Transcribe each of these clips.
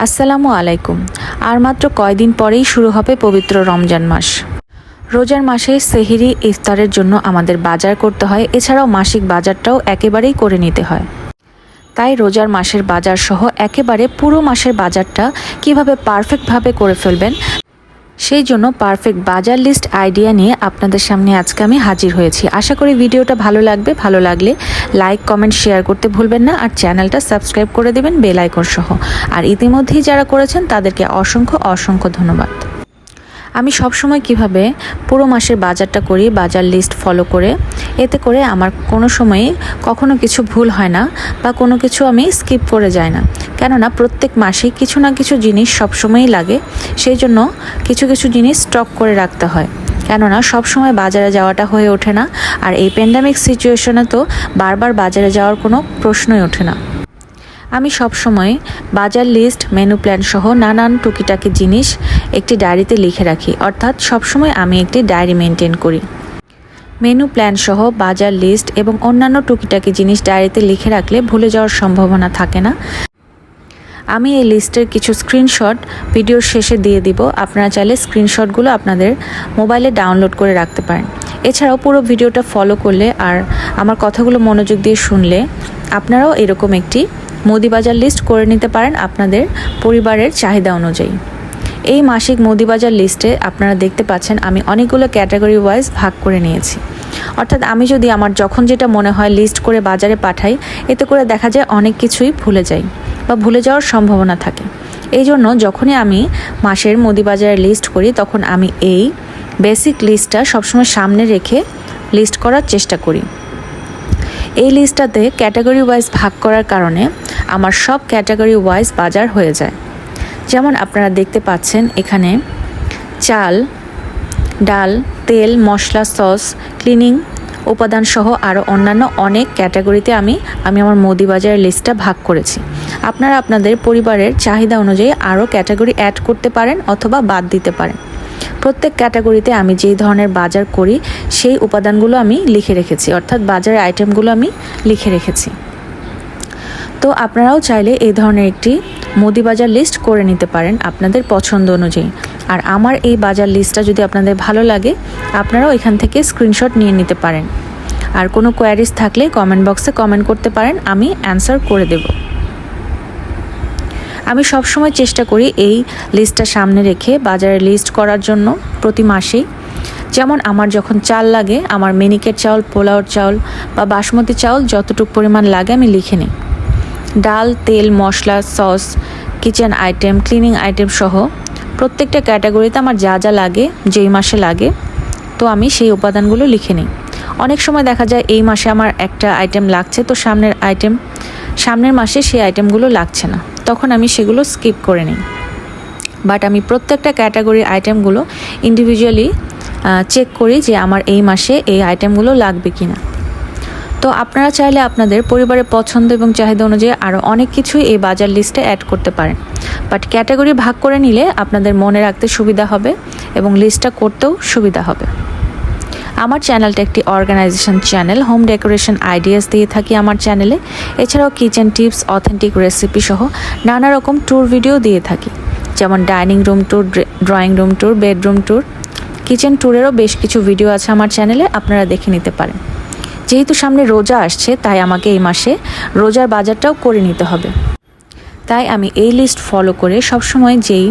আসসালামু আলাইকুম। আর মাত্র কয়দিন পরেই শুরু হবে পবিত্র রমজান মাস। রোজার মাসে সেহরি ইফতারের জন্য আমাদের বাজার করতে হয়, এছাড়াও মাসিক বাজারটাও একেবারেই করে নিতে হয়। তাই রোজার মাসের বাজার সহ একেবারে পুরো মাসের বাজারটা কিভাবে পারফেক্টভাবে করে ফেলবেন, সেই জন্য পারফেক্ট বাজার লিস্ট আইডিয়া নিয়ে আপনাদের সামনে আজকে আমি হাজির হয়েছি। আশা করি ভিডিওটা ভালো লাগবে। ভালো লাগলে লাইক, কমেন্ট, শেয়ার করতে ভুলবেন না। আর চ্যানেলটা সাবস্ক্রাইব করে দেবেন বেল আইকন সহ। আর ইতিমধ্যেই যারা করেছেন তাদেরকে অসংখ্য ধন্যবাদ। আমি সবসময় কিভাবে পুরো মাসের বাজারটা করি, বাজার লিস্ট ফলো করে, এতে করে আমার কোনো সময়ই কখনো কিছু ভুল হয় না বা কোনো কিছু আমি স্কিপ করে যাই না। কেননা প্রত্যেক মাসেই কিছু না কিছু জিনিস সবসময়ই লাগে, সেই জন্য কিছু কিছু জিনিস স্টক করে রাখতে হয়। কেননা সবসময় বাজারে যাওয়াটা হয়ে ওঠে না, আর এই প্যান্ডামিক সিচুয়েশনে তো বারবার বাজারে যাওয়ার কোনো প্রশ্নই ওঠে না। আমি সবসময় বাজার লিস্ট, মেনু প্ল্যান সহ নানান টুকিটাকি জিনিস একটি ডায়েরিতে লিখে রাখি, অর্থাৎ সবসময় আমি একটি ডায়েরি মেনটেন করি। মেনু প্ল্যান সহ বাজার লিস্ট এবং অন্যান্য টুকিটাকি জিনিস ডায়েরিতে লিখে রাখলে ভুলে যাওয়ার সম্ভাবনা থাকে না। আমি এই লিস্টের কিছু স্ক্রিনশট ভিডিওর শেষে দিয়ে দিব, আপনারা চাইলে স্ক্রিনশটগুলো আপনাদের মোবাইলে ডাউনলোড করে রাখতে পারেন। এছাড়াও পুরো ভিডিওটা ফলো করলে আর আমার কথাগুলো মনোযোগ দিয়ে শুনলে আপনারাও এরকম একটি মুদি বাজার লিস্ট করে নিতে পারেন আপনাদের পরিবারের চাহিদা অনুযায়ী। এই মাসিক মুদি বাজার লিস্টে আপনারা দেখতে পাচ্ছেন আমি অনেকগুলো ক্যাটাগরি ওয়াইজ ভাগ করে নিয়েছি। অর্থাৎ আমি যদি আমার যখন যেটা মনে হয় লিস্ট করে বাজারে পাঠাই, এতে করে দেখা যায় অনেক কিছুই ভুলে যাই বা ভুলে যাওয়ার সম্ভাবনা থাকে। এই জন্য যখনই আমি মাসের মুদি বাজারের লিস্ট করি, তখন আমি এই বেসিক লিস্টটা সবসময় সামনে রেখে লিস্ট করার চেষ্টা করি। এই লিস্টটাতে ক্যাটাগরি ওয়াইজ ভাগ করার কারণে আমার সব ক্যাটাগরি ওয়াইজ বাজার হয়ে যায়। যেমন আপনারা দেখতে পাচ্ছেন এখানে চাল, ডাল, তেল, মশলা, সস, ক্লিনিং উপাদান সহ আরও অন্যান্য অনেক ক্যাটাগরিতে আমি আমার মুদি বাজারের লিস্টটা ভাগ করেছি। আপনারা আপনাদের পরিবারের চাহিদা অনুযায়ী আরও ক্যাটাগরি অ্যাড করতে পারেন অথবা বাদ দিতে পারেন। প্রত্যেক ক্যাটাগরিতে আমি যেই ধরনের বাজার করি সেই উপাদানগুলো আমি লিখে রেখেছি, অর্থাৎ বাজারের আইটেমগুলো আমি লিখে রেখেছি। তো আপনারাও চাইলে এই ধরনের একটি মুদি বাজার লিস্ট করে নিতে পারেন আপনাদের পছন্দ অনুযায়ী। আর আমার এই বাজার লিস্টটা যদি আপনাদের ভালো লাগে, আপনারাও এখান থেকে স্ক্রিনশট নিয়ে নিতে পারেন। আর কোনো কোয়ারিজ থাকলে কমেন্ট বক্সে কমেন্ট করতে পারেন, আমি অ্যান্সার করে দেব। আমি সবসময় চেষ্টা করি এই লিস্টটা সামনে রেখে বাজারের লিস্ট করার জন্য প্রতি মাসেই। যেমন আমার যখন চাল লাগে, আমার মিনিকেট চাউল, পোলাওর চাউল বা বাসমতি চাউল যতটুকু পরিমাণ লাগে আমি লিখে নিই। ডাল, তেল, মশলা, sauce, kitchen item, cleaning item সহ প্রত্যেকটা ক্যাটাগরিতে আমার যা যা লাগে, যেই মাসে লাগে, তো আমি সেই উপাদানগুলো লিখে নিই। অনেক সময় দেখা যায় এই মাসে আমার একটা আইটেম লাগছে, তো সামনের মাসে সেই আইটেমগুলো লাগছে না, তখন আমি সেগুলো স্কিপ করে নিই। বাট আমি প্রত্যেকটা ক্যাটাগরির আইটেমগুলো ইন্ডিভিজুয়ালি চেক করি যে আমার এই মাসে এই আইটেমগুলো লাগবে কি না। তো আপনারা চাইলে আপনাদের পরিবারের পছন্দ এবং চাহিদা অনুযায়ী আরও অনেক কিছুই এই বাজার লিস্টে অ্যাড করতে পারেন। বাট ক্যাটাগরি ভাগ করে নিলে আপনাদের মনে রাখতে সুবিধা হবে এবং লিস্টটা করতেও সুবিধা হবে। আমার চ্যানেলটা একটি organisation channel, home decoration ideas দিয়ে থাকি আমার চ্যানেলে। এছাড়াও কিচেন টিপস, অথেন্টিক রেসিপি সহ নানা রকম ট্যুর ভিডিও দিয়ে থাকি, যেমন dining room tour, drawing room tour, bedroom tour, kitchen ট্যুরেরও বেশ কিছু ভিডিও আছে আমার চ্যানেলে, আপনারা দেখে নিতে পারেন। যেহেতু সামনে রোজা আসছে, তাই আমাকে এই মাসে রোজার বাজারটাও করে নিতে হবে। তাই আমি এই লিস্ট ফলো করে সবসময় যেই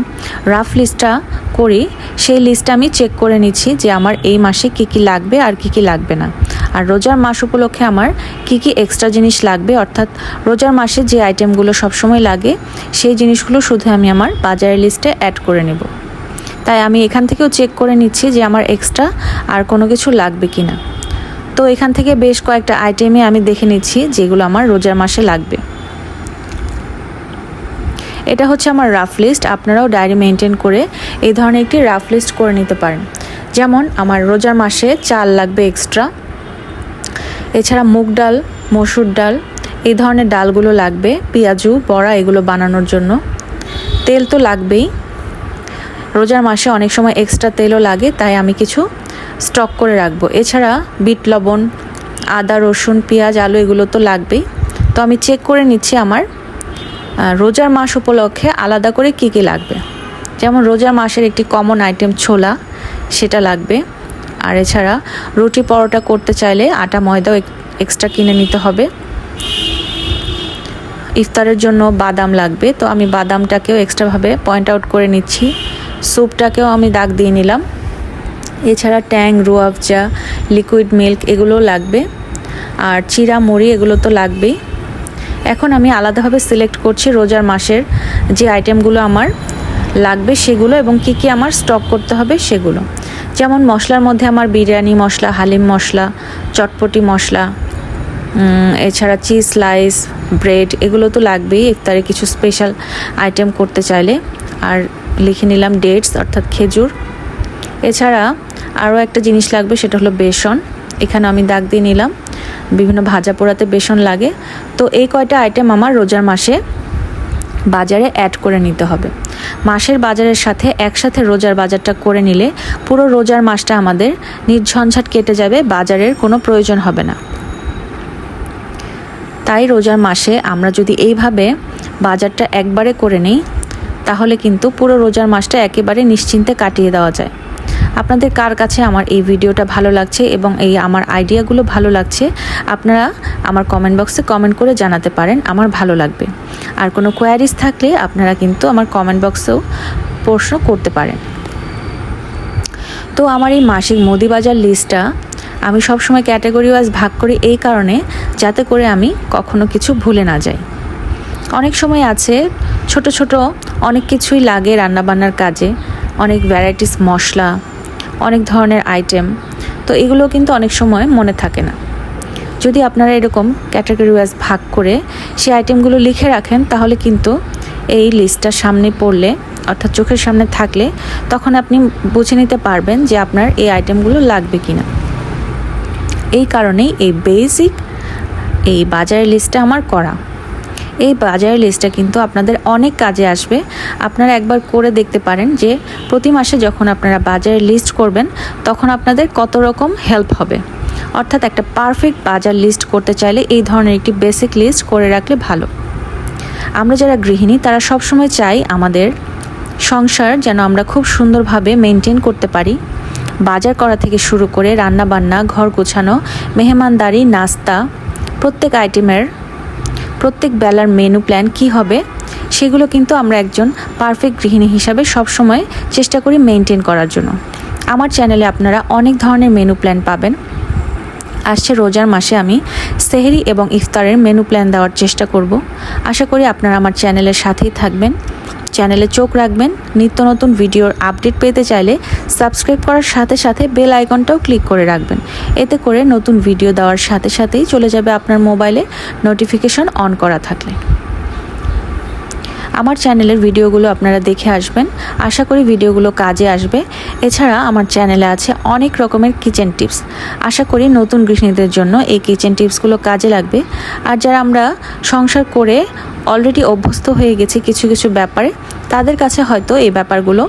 রাফ লিস্টটা করি, সেই লিস্টটা আমি চেক করে নিচ্ছি যে আমার এই মাসে কী কী লাগবে আর কী কী লাগবে না। আর রোজার মাস উপলক্ষে আমার কী কী এক্সট্রা জিনিস লাগবে, অর্থাৎ রোজার মাসে যে আইটেমগুলো সবসময় লাগে সেই জিনিসগুলো শুধু আমি আমার বাজারের লিস্টে অ্যাড করে নেব। তাই আমি এখান থেকেও চেক করে নিচ্ছি যে আমার এক্সট্রা আর কোনো কিছু লাগবে কি না। তো এখান থেকে বেশ কয়েকটা আইটেমে আমি দেখে নিচ্ছি যেগুলো আমার রোজার মাসে লাগবে। এটা হচ্ছে আমার রাফ লিস্ট। আপনারাও ডায়েরি মেনটেন করে এই ধরনের একটি রাফ লিস্ট করে নিতে পারেন। যেমন আমার রোজার মাসে চাল লাগবে এক্সট্রা, এছাড়া মুগ ডাল, মসুর ডাল, এই ধরনের ডালগুলো লাগবে, পেঁয়াজু, বড়া এগুলো বানানোর জন্য। তেল তো লাগবেই, রোজার মাসে অনেক সময় এক্সট্রা তেলও লাগে, তাই আমি কিছু স্টক করে রাখবো। এছাড়া বিট লবণ, আদা, রসুন, পেঁয়াজ, আলু এগুলো তো লাগবেই। তো আমি চেক করে নিচ্ছি আমার রোজার মাস উপলক্ষে আলাদা করে কী কী লাগবে। যেমন রোজার মাসের একটি কমন আইটেম ছোলা, সেটা লাগবে। আর এছাড়া রুটি পরোটা করতে চাইলে আটা ময়দাও এক্সট্রা কিনে নিতে হবে। ইফতারের জন্য বাদাম লাগবে, তো আমি বাদামটাকেও এক্সট্রাভাবে পয়েন্ট আউট করে নিচ্ছি। স্যুপটাকেও আমি দাগ দিয়ে নিলাম। এছাড়া ট্যাং, রুয়াবজা, লিকুইড মিল্ক এগুলোও লাগবে। আর চিরা মুড়ি এগুলো তো লাগবেই। এখন আমি আলাদাভাবে সিলেক্ট করছি রোজার মাসের যে আইটেমগুলো আমার লাগবে সেগুলো এবং কি কি আমার স্টক করতে হবে সেগুলো। যেমন মশলার মধ্যে আমার বিরিয়ানি মশলা, হালিম মশলা, চটপটি মশলা, এছাড়া চিজ স্লাইস, ব্রেড এগুলো তো লাগবেই ইফতারে কিছু স্পেশাল আইটেম করতে চাইলে। আর লিখে নিলাম ডেটস অর্থাৎ খেজুর। এছাড়া আরও একটা জিনিস লাগবে, সেটা হলো বেসন। এখানে আমি দাগ দিয়ে নিলাম, বিভিন্ন ভাজা পোড়াতে বেসন লাগে। তো এই কয়টা আইটেম আমার রোজার মাসে বাজারে অ্যাড করে নিতে হবে। মাসের বাজারের সাথে একসাথে রোজার বাজারটা করে নিলে পুরো রোজার মাসটা আমাদের নির্ঝঞ্ঝাট কেটে যাবে, বাজারের কোনো প্রয়োজন হবে না। তাই রোজার মাসে আমরা যদি এইভাবে বাজারটা একবারে করে নিই তাহলে কিন্তু পুরো রোজার মাসটা একেবারে নিশ্চিন্তে কাটিয়ে দেওয়া যায়। আপনাদের কার কাছে আমার এই ভিডিওটা ভালো লাগছে এবং এই আমার আইডিয়াগুলো ভালো লাগছে আপনারা আমার কমেন্ট বক্সে কমেন্ট করে জানাতে পারেন, আমার ভালো লাগবে। আর কোনো কোয়ারিজ থাকলে আপনারা কিন্তু আমার কমেন্ট বক্সেও প্রশ্ন করতে পারেন। তো আমার এই মাসিক মুদি বাজার লিস্টটা আমি সবসময় ক্যাটাগরি ওয়াইজ ভাগ করি এই কারণে যাতে করে আমি কখনো কিছু ভুলে না যাই। অনেক সময় আছে ছোট ছোট অনেক কিছুই লাগে রান্নাবান্নার কাজে, অনেক ভ্যারাইটিস মশলা, অনেক ধরনের আইটেম, তো এগুলো কিন্তু অনেক সময় মনে থাকে না। যদি আপনারা এরকম ক্যাটাগরি ওয়াইজ ভাগ করে সেই আইটেমগুলো লিখে রাখেন তাহলে কিন্তু এই লিস্টটা সামনে পড়লে অর্থাৎ চোখের সামনে থাকলে তখন আপনি বুঝে নিতে পারবেন যে আপনার এই আইটেমগুলো লাগবে কিনা। এই কারণেই এই বেসিক এই বাজারের লিস্টটা আমার করা। এই বাজারের লিস্টটা কিন্তু আপনাদের অনেক কাজে আসবে। আপনারা একবার করে দেখতে পারেন যে প্রতি মাসে যখন আপনারা বাজারের লিস্ট করবেন তখন আপনাদের কত রকম হেল্প হবে। অর্থাৎ একটা পারফেক্ট বাজার লিস্ট করতে চাইলে এই ধরনের একটি বেসিক লিস্ট করে রাখলে ভালো। আমরা যারা গৃহিণী তারা সবসময় চাই আমাদের সংসার যেন আমরা খুব সুন্দরভাবে মেনটেন করতে পারি। বাজার করা থেকে শুরু করে রান্নাবান্না, ঘর গোছানো, মেহমানদারি, নাস্তা, প্রত্যেক আইটেমের প্রত্যেক বেলার মেনু প্ল্যান কি হবে সেগুলো কিন্তু আমরা একজন পারফেক্ট গৃহিণী হিসাবে সবসময় চেষ্টা করি মেনটেন করার জন্য। আমার চ্যানেলে আপনারা অনেক ধরনের মেনু প্ল্যান পাবেন। আসছে রোজার মাসে আমি সেহরি এবং ইফতারের মেনু প্ল্যান দেওয়ার চেষ্টা করব। আশা করি আপনারা আমার চ্যানেলের সাথেই থাকবেন, চ্যানেলে চোখ রাখবেন। নিত্য নতুন ভিডিওর আপডেট পেতে চাইলে সাবস্ক্রাইব করার সাথে সাথে বেল আইকনটাও ক্লিক করে রাখবেন। এতে করে নতুন ভিডিও দেওয়ার সাথে সাথেই চলে যাবে আপনার মোবাইলে নোটিফিকেশন অন করা থাকলে। আমার চ্যানেলের ভিডিওগুলো আপনারা দেখে আসবেন, আশা করি ভিডিওগুলো কাজে আসবে। এছাড়া আমার চ্যানেলে আছে অনেক রকমের কিচেন টিপস, আশা করি নতুন গৃহিণীদের জন্য এই কিচেন টিপসগুলো কাজে লাগবে। আর যারা আমরা সংসার করে অলরেডি অভ্যস্ত হয়ে গেছি কিছু কিছু ব্যাপারে, তাদের কাছে হয়তো এই ব্যাপারগুলো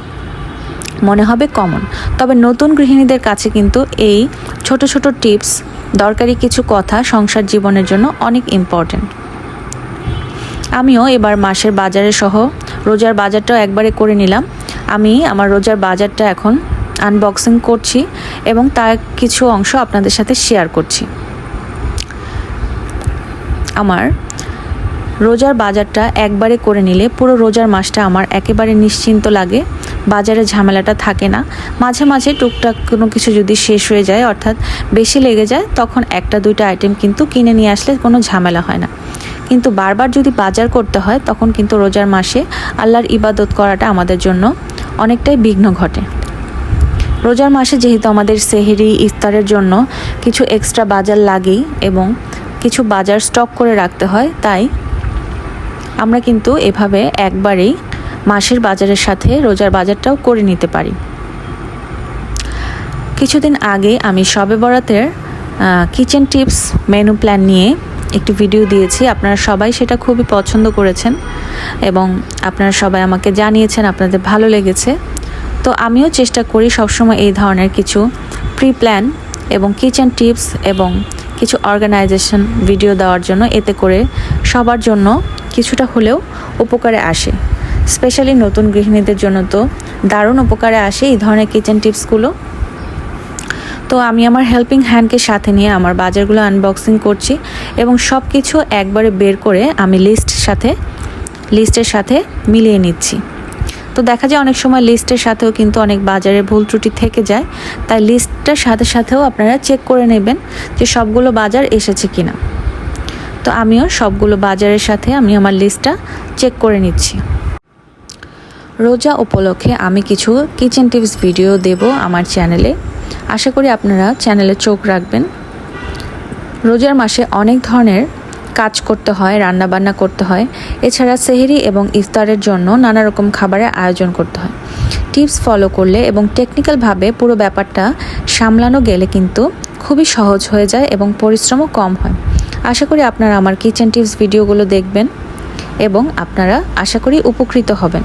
মনে হবে কমন, তবে নতুন গৃহিণীদের কাছে কিন্তু এই ছোট ছোট টিপস, দরকারি কিছু কথা সংসার জীবনের জন্য অনেক ইম্পর্ট্যান্ট। আমিও এবার মাসের বাজারে সহ রোজার বাজারটাও একবারে করে নিলাম। আমি আমার রোজার বাজারটা এখন আনবক্সিং করছি এবং তার কিছু অংশ আপনাদের সাথে শেয়ার করছি। আমার রোজার বাজারটা একবারে করে নিলে পুরো রোজার মাসটা আমার একেবারে নিশ্চিন্ত লাগে, বাজারে ঝামেলাটা থাকে না। মাঝে মাঝে টুকটাক কোনো কিছু যদি শেষ হয়ে যায় অর্থাৎ বেশি লেগে যায় তখন একটা দুইটা আইটেম কিন্তু কিনে নিয়ে আসলে কোনো ঝামেলা হয় না। কিন্তু বারবার যদি বাজার করতে হয় তখন কিন্তু রোজার মাসে আল্লাহর ইবাদত করাটা আমাদের জন্য অনেকটাই বিঘ্ন ঘটে। রোজার মাসে যেহেতু আমাদের সেহরি ইফতারের জন্য কিছু এক্সট্রা বাজার লাগেই এবং কিছু বাজার স্টক করে রাখতে হয়, তাই আমরা কিন্তু এভাবে একবারেই মাসের বাজারের সাথে রোজার বাজারটাও করে নিতে পারি। কিছুদিন আগে আমি শবে বরাতের কিচেন টিপস মেনু প্ল্যান নিয়ে একটি ভিডিও দিয়েছি, আপনারা সবাই সেটা খুবই পছন্দ করেছেন এবং আপনারা সবাই আমাকে জানিয়েছেন আপনাদের ভালো লেগেছে। তো আমিও চেষ্টা করি সবসময় এই ধরনের কিছু প্রি প্ল্যান এবং কিচেন টিপস এবং কিছু অর্গানাইজেশন ভিডিও দেওয়ার জন্য, এতে করে সবার জন্য কিছুটা হলেও উপকারে আসে। স্পেশালি নতুন গৃহিণীদের জন্য তো দারুণ উপকারে আসে এই ধরনের কিচেন টিপসগুলো। তো আমি আমার হেল্পিং হ্যান্ডকে সাথে নিয়ে আমার বাজারগুলো আনবক্সিং করছি এবং সব কিছু একবারে বের করে আমি লিস্টের সাথে মিলিয়ে নিচ্ছি। তো দেখা যায় অনেক সময় লিস্টের সাথেও কিন্তু অনেক বাজারের ভুল ত্রুটি থেকে যায়, তাই লিস্টটার সাথেও আপনারা চেক করে নেবেন যে সবগুলো বাজার এসেছে কিনা। তো আমিও সবগুলো বাজারের সাথে আমি আমার লিস্টটা চেক করে নিচ্ছি। রোজা উপলক্ষে আমি কিছু কিচেন টিপস ভিডিও দেব আমার চ্যানেলে, আশা করি আপনারা চ্যানেলে চোখ রাখবেন। রোজার মাসে অনেক ধরনের কাজ করতে হয়, রান্নাবান্না করতে হয়, এছাড়া সেহরি এবং ইফতারের জন্য নানা রকম খাবারের আয়োজন করতে হয়। টিপস ফলো করলে এবং টেকনিক্যালভাবে পুরো ব্যাপারটা সামলানো গেলে কিন্তু খুবই সহজ হয়ে যায় এবং পরিশ্রমও কম হয়। আশা করি আপনারা আমার কিচেন টিপস ভিডিওগুলো দেখবেন এবং আপনারা আশা করি উপকৃত হবেন।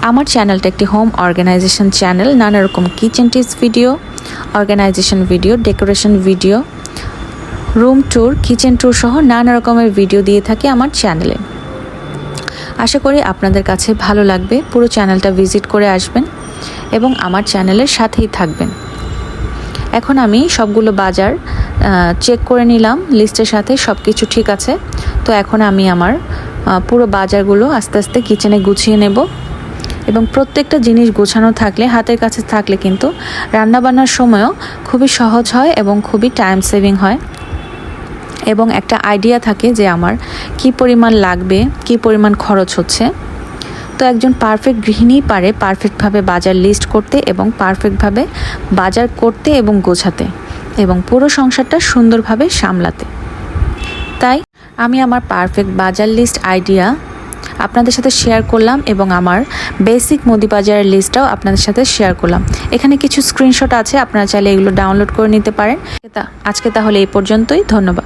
আমার চ্যানেলটা একটি হোম অর্গানাইজেশন চ্যানেল। নানা রকম kitchen tips video, organisation video, decoration video, room tour, kitchen tour সহ নানা রকমের ভিডিও দিয়ে থাকি আমার চ্যানেলে। আশা করি আপনাদের কাছে ভালো লাগবে। পুরো চ্যানেলটা ভিজিট করে আসবেন এবং আমার চ্যানেলের সাথেই থাকবেন। এখন আমি সবগুলো বাজার চেক করে নিলাম, লিস্টের সাথে সব কিছু ঠিক আছে। তো এখন আমি আমার পুরো বাজারগুলো আস্তে আস্তে কিচেনে গুছিয়ে নেব এবং প্রত্যেকটা জিনিস গোছানো থাকলে, হাতের কাছে থাকলে কিন্তু রান্নাবান্নার সময়ও খুবই সহজ হয় এবং খুবই টাইম সেভিং হয় এবং একটা আইডিয়া থাকে যে আমার কি পরিমাণ লাগবে, কি পরিমাণ খরচ হচ্ছে। তো একজন পারফেক্ট গৃহিণী পারে পারফেক্টভাবে বাজার লিস্ট করতে এবং পারফেক্টভাবে বাজার করতে এবং গোছাতে এবং পুরো সংসারটা সুন্দরভাবে সামলাতে। তাই আমি আমার পারফেক্ট বাজার লিস্ট আইডিয়া আপনাদের সাথে শেয়ার করলাম এবং আমার বেসিক মুদি বাজারের লিস্টটাও আপনাদের সাথে শেয়ার করলাম। এখানে কিছু স্ক্রিনশট আছে, আপনারা চাইলে এগুলো ডাউনলোড করে নিতে পারেন। আজকে তাহলে এই পর্যন্তই, ধন্যবাদ।